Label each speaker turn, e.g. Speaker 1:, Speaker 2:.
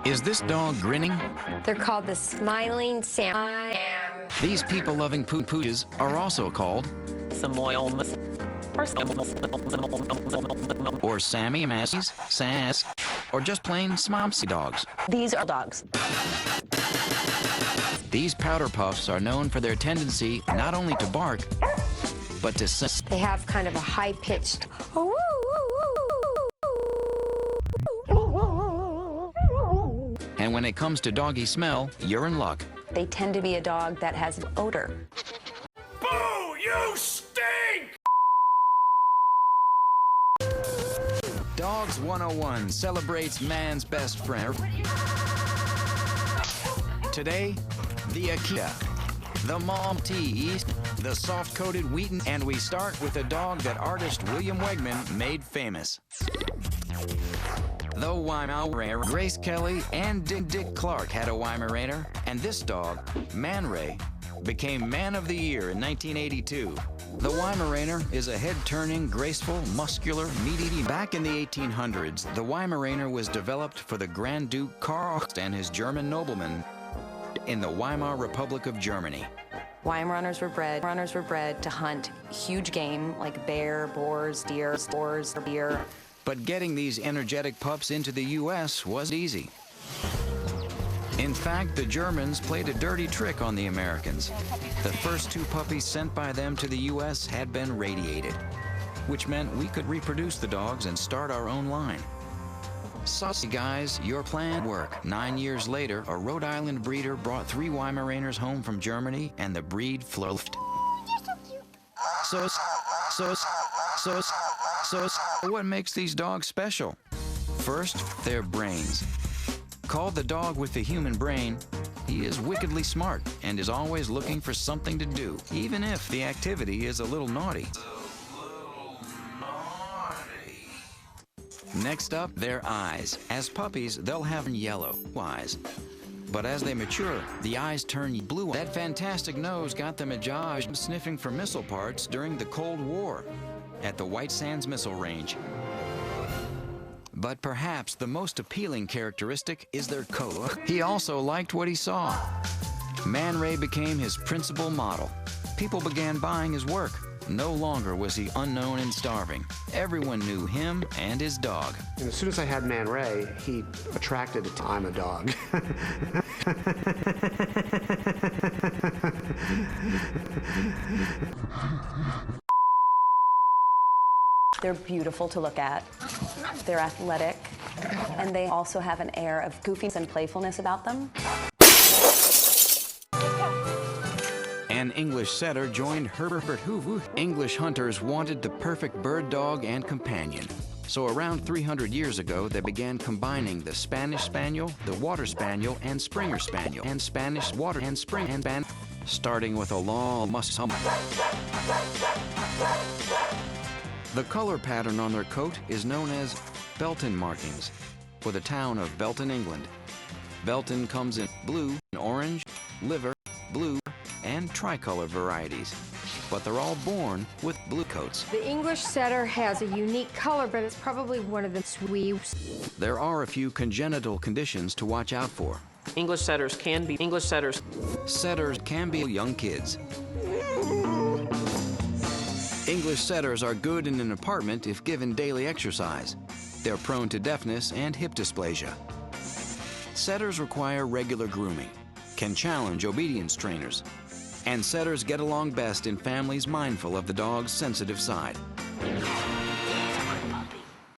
Speaker 1: Is this dog grinning?
Speaker 2: They're called the smiling Sam.
Speaker 1: These people-loving pooches are also called
Speaker 3: Sasmoms
Speaker 1: or Sammy Massies, Sass, or just plain Smomsy dogs.
Speaker 3: These are dogs.
Speaker 1: These powder puffs are known for their tendency not only to bark, but to sense.
Speaker 2: They have kind of a high-pitched
Speaker 1: And when it comes to doggy smell, you're in luck.
Speaker 3: They tend to be a dog that has odor.
Speaker 4: Boo! You stink!
Speaker 1: Dogs 101 celebrates man's best friend. Today, the Akita, the Maltese, the soft-coated Wheaton, and we start with a dog that artist William Wegman made famous. The Weimaraner. Grace Kelly and Dick Clark had a Weimaraner, and this dog, Man Ray, became Man of the Year in 1982. The Weimaraner is a head-turning, graceful, muscular, meat-eating. Back in the 1800s, the Weimaraner was developed for the Grand Duke Karl and his German noblemen in the Weimar Republic of Germany.
Speaker 3: Weimaraners were bred to hunt huge game like bear, boars, deer, deer.
Speaker 1: But getting these energetic pups into the U.S. was easy. In fact, the Germans played a dirty trick on the Americans. The first 2 puppies sent by them to the U.S. had been radiated, which meant we could reproduce the dogs and start our own line. Saucy guys, your plan worked. 9 years later, a Rhode Island breeder brought 3 Weimaraners home from Germany, and the breed flourished. So, what makes these dogs special? First, their brains. Called the dog with the human brain, he is wickedly smart and is always looking for something to do, even if the activity is a little naughty. Next up, their eyes. As puppies, they'll have yellow eyes. But as they mature, the eyes turn blue. That fantastic nose got them a job sniffing for missile parts during the Cold War at the White Sands Missile Range. But perhaps the most appealing characteristic is their coat. He also liked what he saw. Man Ray became his principal model. People began buying his work. No longer was he unknown and starving. Everyone knew him and his dog.
Speaker 5: And as soon as I had Man Ray, he attracted I'm a dog.
Speaker 3: They're beautiful to look at. They're athletic, and they also have an air of goofiness and playfulness about them.
Speaker 1: An English setter joined Herbert Hoover. English hunters wanted the perfect bird dog and companion. So around 300 years ago, they began combining the Spanish Spaniel, the Water Spaniel, and Springer Spaniel, and Spanish Water and Spring and Ban, starting with a long muscle. The color pattern on their coat is known as Belton markings for the town of Belton, England. Belton comes in blue, orange, liver, blue, and tricolor varieties, but they're all born with blue coats.
Speaker 2: The English setter has a unique color, but it's probably one of the Weiws.
Speaker 1: There are a few congenital conditions to watch out for.
Speaker 6: Setters can be
Speaker 1: young kids. English setters are good in an apartment if given daily exercise. They're prone to deafness and hip dysplasia. Setters require regular grooming, can challenge obedience trainers, and setters get along best in families mindful of the dog's sensitive side.